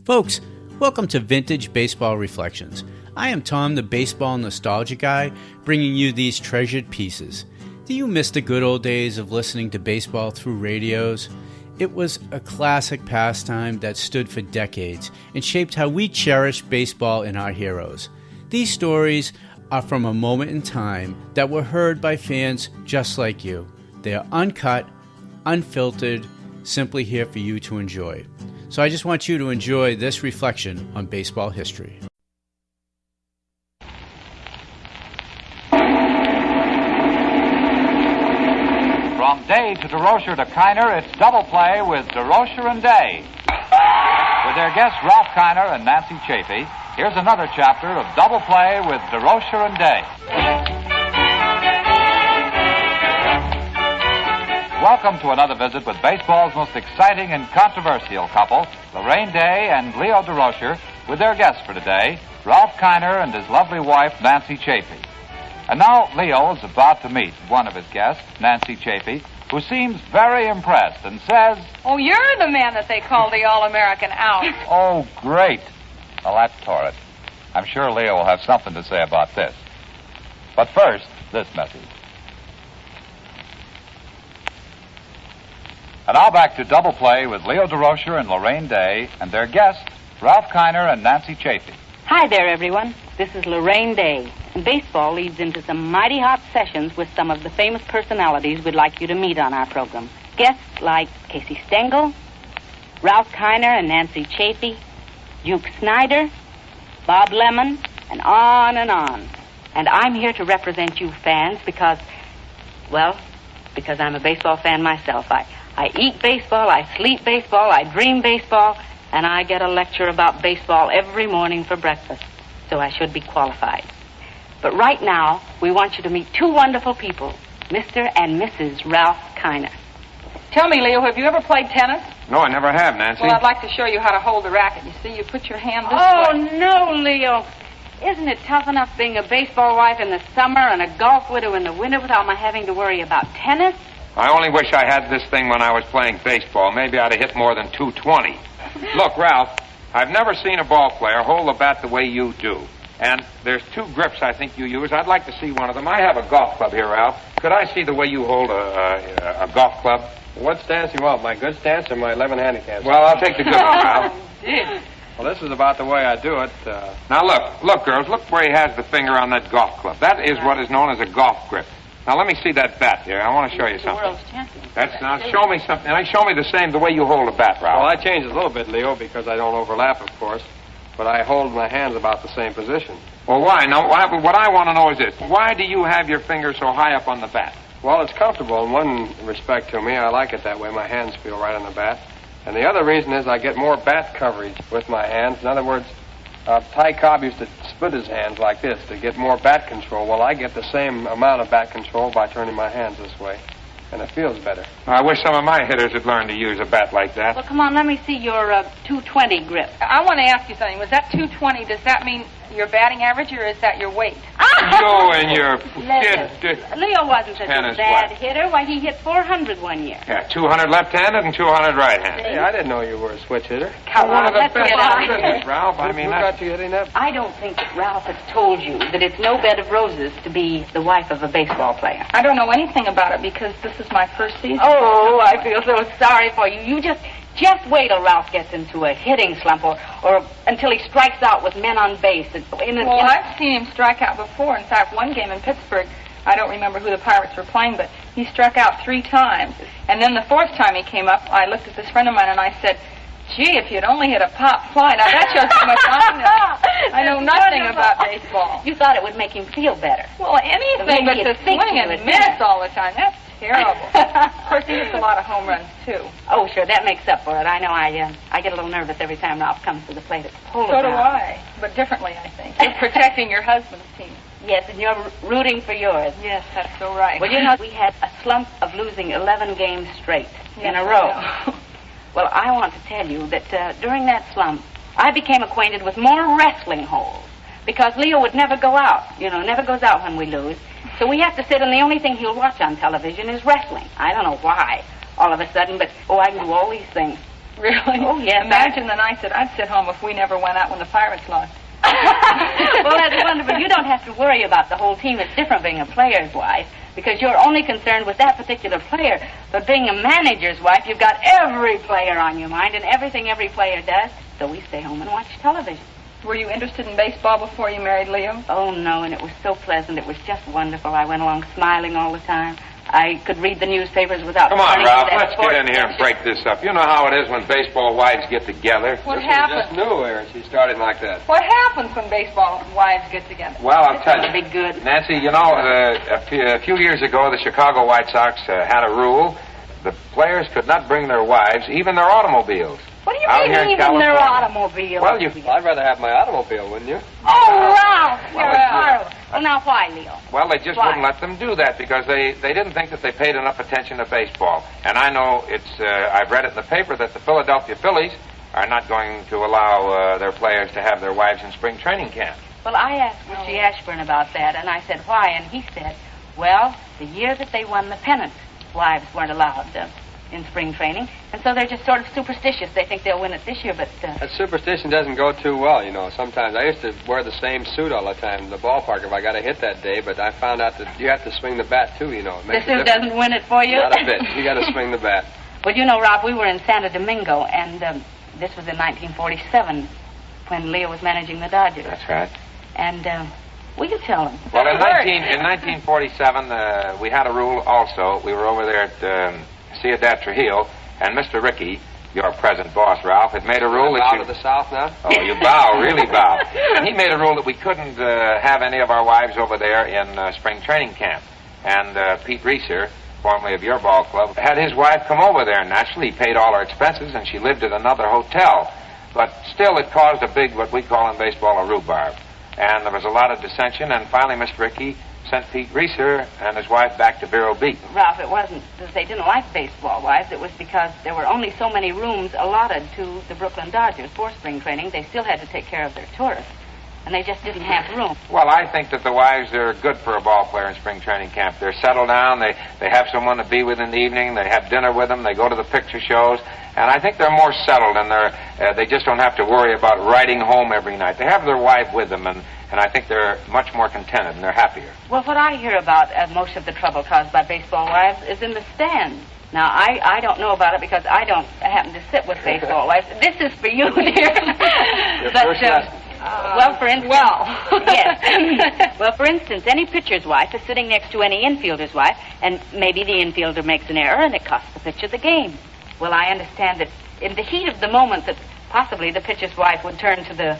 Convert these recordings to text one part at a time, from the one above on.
Folks, welcome to Vintage Baseball Reflections. I am Tom, the baseball nostalgia guy, bringing you these treasured pieces. Do you miss the good old days of listening to baseball through radios? It was a classic pastime that stood for decades and shaped how we cherish baseball and our heroes. These stories are from a moment in time that were heard by fans just like you. They are uncut, unfiltered, simply here for you to enjoy. So I just want you to enjoy this reflection on baseball history. From Day to Durocher to Kiner, it's Double Play with Durocher and Day. With their guests Ralph Kiner and Nancy Chafee, here's another chapter of Double Play with Durocher and Day. Welcome to another visit with baseball's most exciting and controversial couple, Laraine Day and Leo Durocher, with their guests for today, Ralph Kiner and his lovely wife, Nancy Chafee. And now Leo is about to meet one of his guests, Nancy Chafee, who seems very impressed and says, "Oh, you're the man that they call the All-American out." "Oh, great." Well, that's torrid. I'm sure Leo will have something to say about this. But first, this message. And now back to Double Play with Leo Durocher and Laraine Day and their guests, Ralph Kiner and Nancy Chafee. Hi there, everyone. This is Laraine Day. And baseball leads into some mighty hot sessions with some of the famous personalities we'd like you to meet on our program. Guests like Casey Stengel, Ralph Kiner and Nancy Chafee, Duke Snyder, Bob Lemon, and on and on. And I'm here to represent you fans because I'm a baseball fan myself. I eat baseball, I sleep baseball, I dream baseball, and I get a lecture about baseball every morning for breakfast, so I should be qualified. But right now, we want you to meet two wonderful people, Mr. and Mrs. Ralph Kiner. Tell me, Leo, have you ever played tennis? No, I never have, Nancy. Well, I'd like to show you how to hold the racket. You see, you put your hand this way. Oh, no, Leo. Isn't it tough enough being a baseball wife in the summer and a golf widow in the winter without my having to worry about tennis? I only wish I had this thing when I was playing baseball. Maybe I'd have hit more than 220. Look, Ralph, I've never seen a ball player hold the bat the way you do. And there's two grips I think you use. I'd like to see one of them. I have a golf club here, Ralph. Could I see the way you hold a golf club? What stance you want, my good stance or my 11 handicap? Well, I'll take the good one, Ralph. Well, this is about the way I do it. Now, look, girls, look where he has the finger on that golf club. That is what is known as a golf grip. Now, let me see that bat here. I want to show you something. The world's champion. Now, show me something. Now, show me the way you hold a bat, Ralph. Well, I changed it a little bit, Leo, because I don't overlap, of course. But I hold my hands about the same position. Well, why? Now, what I want to know is this. Why do you have your finger so high up on the bat? Well, it's comfortable in one respect to me. I like it that way. My hands feel right on the bat. And the other reason is I get more bat coverage with my hands. In other words, Ty Cobb used to split his hands like this to get more bat control. Well, I get the same amount of bat control by turning my hands this way. And it feels better. I wish some of my hitters had learned to use a bat like that. Well, come on, let me see your 220 grip. I want to ask you something. Was that 220? Does that mean your batting average, or is that your weight? You and your Leo wasn't such a tennis bad wife. hitter. Why, he hit 400 one year. Yeah, 200 left-handed and 200 right-handed. Hey, I didn't know you were a switch hitter. Come One on, of the let's best get out in of the business, here. Ralph. I mean, Who got you hitting that? I don't think that Ralph has told you that it's no bed of roses to be the wife of a baseball player. I don't know anything about it because this is my first season. Oh, I feel so sorry for you. You just wait till Ralph gets into a hitting slump or until he strikes out with men on base. I've seen him strike out before. In fact, one game in Pittsburgh, I don't remember who the Pirates were playing, but he struck out 3 times. And then the 4th time he came up, I looked at this friend of mine and I said, "Gee, if you'd only hit a pop fly." Now, that shows how much I know. I know nothing about baseball. You thought it would make him feel better. Well, anything but to swing and miss all the time. That's terrible. Of course, he hits a lot of home runs, too. Oh, sure, that makes up for it. I know I get a little nervous every time Ralph comes to the plate at the polo So do ground. I, but differently, I think. You're protecting your husband's team. Yes, and you're rooting for yours. Yes, that's so right. Well, you know, we had a slump of losing 11 games straight in a row. Well, I want to tell you that during that slump, I became acquainted with more wrestling holes because Leo would never go out. Never goes out when we lose. So we have to sit, and the only thing he'll watch on television is wrestling. I don't know why, all of a sudden, but, I can do all these things. Really? Oh, yes. Imagine the nights that I'd sit home if we never went out when the Pirates lost. Well, that's wonderful. You don't have to worry about the whole team. It's different being a player's wife because you're only concerned with that particular player. But being a manager's wife, you've got every player on your mind and everything every player does. So we stay home and watch television. Were you interested in baseball before you married Leo? Oh, no, and it was so pleasant. It was just wonderful. I went along smiling all the time. I could read the newspapers without... Come on, turning to Ralph, that let's sports get in here and section. break this up. You know how it is when baseball wives get together. What Just happened? knew her. She started like that. What happens when baseball wives get together? Well, I'll tell That'd you. be good. Nancy, you know, a few years ago, the Chicago White Sox had a rule. The players could not bring their wives, even their automobiles. What do you Out mean, here in even their California. automobile? Well, you... I'd rather have my automobile, wouldn't you? Oh, Ralph! Well, You're it's- horrible. Well, now, why, Leo? Well, they just Why? wouldn't let them do that because they didn't think that they paid enough attention to baseball. And I know I've read it in the paper that the Philadelphia Phillies are not going to allow their players to have their wives in spring training camp. Well, I asked Richie Ashburn about that, and I said, why? And he said, well, the year that they won the pennant, wives weren't allowed in spring training, and so they're just sort of superstitious. They think they'll win it this year, but... That superstition doesn't go too well, you know. Sometimes I used to wear the same suit all the time in the ballpark if I got a hit that day, but I found out that you have to swing the bat, too, you know. It the makes a suit difference. doesn't win it for you? Not a bit. You got to swing the bat. Well, you know, Ralph, we were in Santo Domingo, and this was in 1947 when Leo was managing the Dodgers. That's right. And, will you tell him? Well, in 1947, we had a rule also. We were over there at Ciudad Trujillo, and Mr. Rickey, your present boss, Ralph, had made a rule that Bow you... to the south now? Oh, you bow, really bow. And he made a rule that we couldn't have any of our wives over there in spring training camp. And Pete Reeser, formerly of your ball club, had his wife come over there. Naturally, he paid all her expenses, and she lived at another hotel. But still, it caused a big, what we call in baseball, a rhubarb. And there was a lot of dissension, and finally Mr. Rickey sent Pete Reeser and his wife back to Vero Beach. Ralph, it wasn't that they didn't like baseball wives. It was because there were only so many rooms allotted to the Brooklyn Dodgers for spring training. They still had to take care of their tourists, and they just didn't have room. Well, I think that the wives are good for a ball player in spring training camp. They're settled down. They have someone to be with in the evening. They have dinner with them. They go to the picture shows. And I think they're more settled, and they just don't have to worry about riding home every night. They have their wife with them, and I think they're much more contented, and they're happier. Well, what I hear about most of the trouble caused by baseball wives is in the stands. Now, I don't know about it because I don't happen to sit with baseball wives. This is for you, dear. First lesson. Well, for instance... yes. Well, for instance, any pitcher's wife is sitting next to any infielder's wife, and maybe the infielder makes an error, and it costs the pitcher the game. Well, I understand that in the heat of the moment that possibly the pitcher's wife would turn to the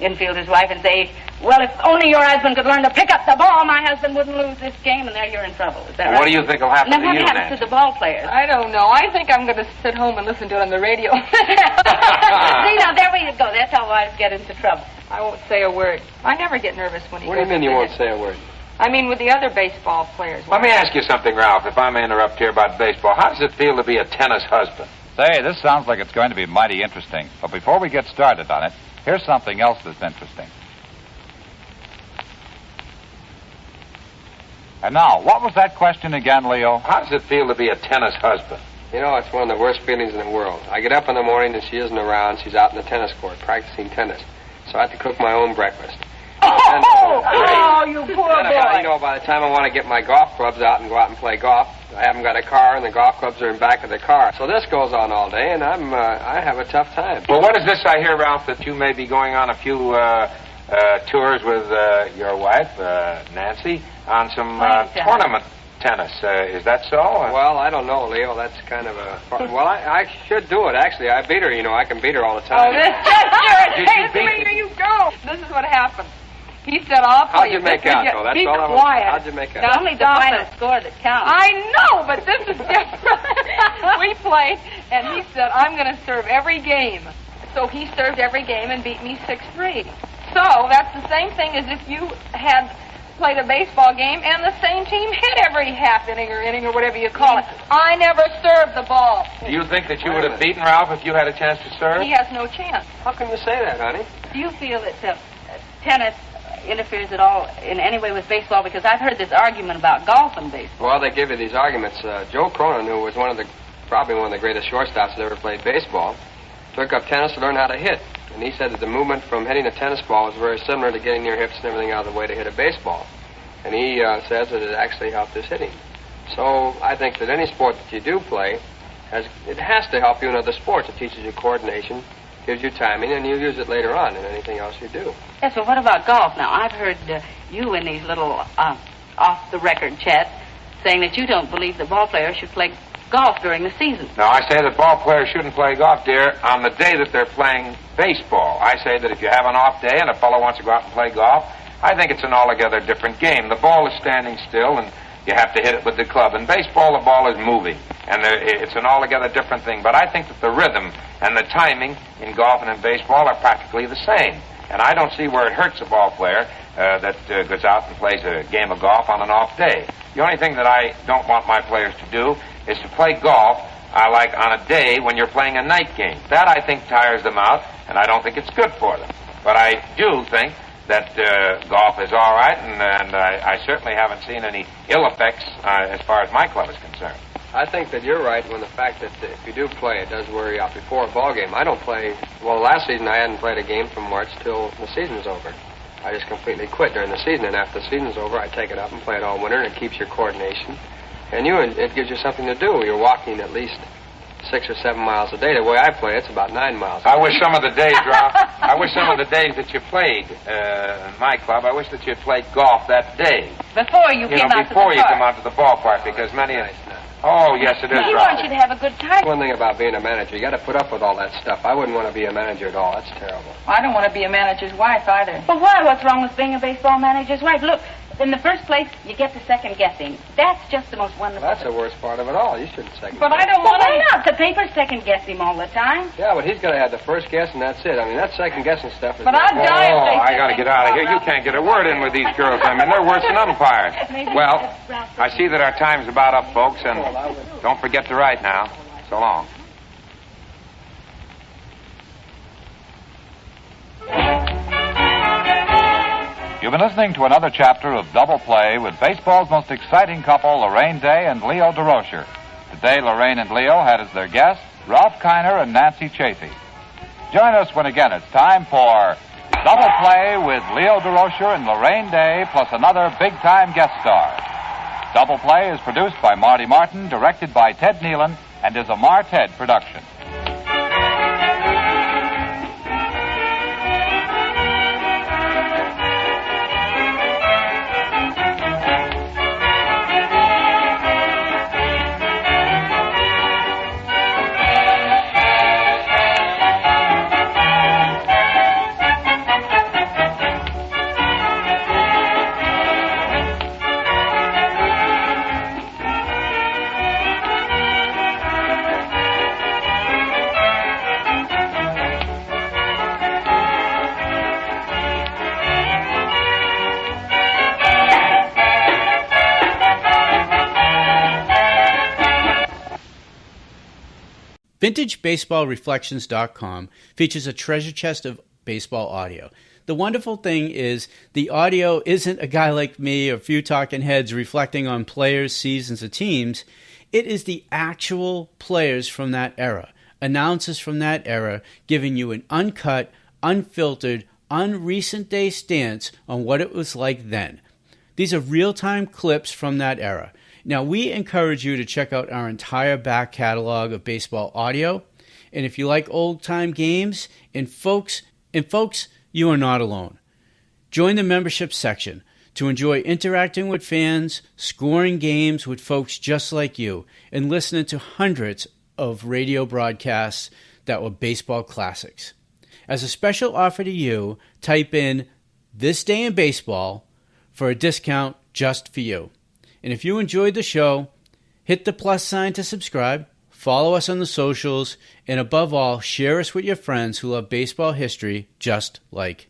infielder's wife and say, well, if only your husband could learn to pick up the ball, my husband wouldn't lose this game, and there you're in trouble. Is that right? What do you think will happen Now, to what you, happens Nancy? to the ball players? I don't know. I think I'm going to sit home and listen to it on the radio. See, now, there we go. That's how wives get into trouble. I won't say a word. I never get nervous when he What do you goes mean you to won't hit. say a word? I mean, with the other baseball players. Let me ask you something, Ralph, if I may interrupt here about baseball. How does it feel to be a tennis husband? Say, this sounds like it's going to be mighty interesting. But before we get started on it, here's something else that's interesting. And now, what was that question again, Leo? How does it feel to be a tennis husband? You know, it's one of the worst feelings in the world. I get up in the morning and she isn't around. She's out in the tennis court practicing tennis. So I have to cook my own breakfast. Oh, you poor Then by the time I want to get my golf clubs out and go out and play golf, I haven't got a car, and the golf clubs are in back of the car. So this goes on all day, and I have a tough time. Well, what is this I hear, Ralph, that you may be going on a few tours with your wife, Nancy, on some tournament tennis. Is that so? Well, I don't know, Leo. That's kind of a... Well, I should do it, actually. I beat her, you know. I can beat her all the time. Oh, this just Did you irritates beat me. me? Here you go. This is what happened. He said, I'll play How'd you make out, though? That's Be all I want. quiet. How'd you make out? It's only the final score that counts. I know, but this is different. We played, and he said, I'm going to serve every game. So he served every game and beat me 6-3. So that's the same thing as if you had played a baseball game and the same team hit every half inning or whatever you call it. I never served the ball. Do you think that you would have beaten Ralph if you had a chance to serve? He has no chance. How can you say that, honey? Do you feel that tennis interferes at all in any way with baseball? Because I've heard this argument about golf and baseball. Well, they give you these arguments. Joe Cronin, who was probably one of the greatest shortstops that ever played baseball, took up tennis to learn how to hit. And he said that the movement from hitting a tennis ball was very similar to getting your hips and everything out of the way to hit a baseball. And he says that it actually helped his hitting. So I think that any sport that you do play, it has to help you in other sports. It teaches you coordination, gives you timing, and you use it later on in anything else you do. Yes, well, what about golf? Now, I've heard you in these little off-the-record chats saying that you don't believe that ball players should play golf during the season. No, I say that ball players shouldn't play golf, dear, on the day that they're playing baseball. I say that if you have an off day and a fellow wants to go out and play golf, I think it's an altogether different game. The ball is standing still, and you have to hit it with the club. In baseball, the ball is moving, and it's an altogether different thing. But I think that the rhythm and the timing in golf and in baseball are practically the same. And I don't see where it hurts a ball player that goes out and plays a game of golf on an off day. The only thing that I don't want my players to do is to play golf like on a day when you're playing a night game. That, I think, tires them out, and I don't think it's good for them. But I do think that golf is all right, and I certainly haven't seen any ill effects as far as my club is concerned. I think that you're right when the fact that if you do play, it does wear you out before a ball game. I don't play, well, last season I hadn't played a game from March till the season's over. I just completely quit during the season, and after the season's over, I take it up and play it all winter, and it keeps your coordination. And it gives you something to do. You're walking at least 6 or 7 miles a day. The way I play, it's about 9 miles. I wish some of the days, Ralph, I wish some of the days that you played in my club, I wish that you had played golf that day. Before you came out to the park. Before you come out to the ballpark, because many of... Oh, yes, it is, He Ralph. wants you to have a good time. One thing about being a manager, you got to put up with all that stuff. I wouldn't want to be a manager at all. That's terrible. I don't want to be a manager's wife either. But why? What's wrong with being a baseball manager's wife? Look, in the first place, you get to second guessing. That's just the most wonderful. That's the worst part of it all. You shouldn't second But guess. I don't Well, want why to. not? The papers second guess him all the time. Yeah, but he's going to have the first guess, and that's it. I mean, that second guessing stuff is... But I'd die if they I got to get out of here. You can't get a word in with these girls. I mean, they're worse than umpires. Well, I see that our time's about up, folks, and don't forget to write now. So long. You've been listening to another chapter of Double Play with baseball's most exciting couple, Laraine Day and Leo Durocher. Today, Laraine and Leo had as their guests Ralph Kiner and Nancy Chafee. Join us when again it's time for Double Play with Leo Durocher and Laraine Day, plus another big-time guest star. Double Play is produced by Marty Martin, directed by Ted Nealon, and is a Mar-Ted production. VintageBaseballReflections.com features a treasure chest of baseball audio. The wonderful thing is the audio isn't a guy like me or a few talking heads reflecting on players, seasons, or teams. It is the actual players from that era, announcers from that era, giving you an uncut, unfiltered, unrecent day stance on what it was like then. These are real-time clips from that era. Now, we encourage you to check out our entire back catalog of baseball audio. And if you like old-time games, and folks, you are not alone. Join the membership section to enjoy interacting with fans, scoring games with folks just like you, and listening to hundreds of radio broadcasts that were baseball classics. As a special offer to you, type in This Day in Baseball for a discount just for you. And if you enjoyed the show, hit the plus sign to subscribe, follow us on the socials, and above all, share us with your friends who love baseball history just like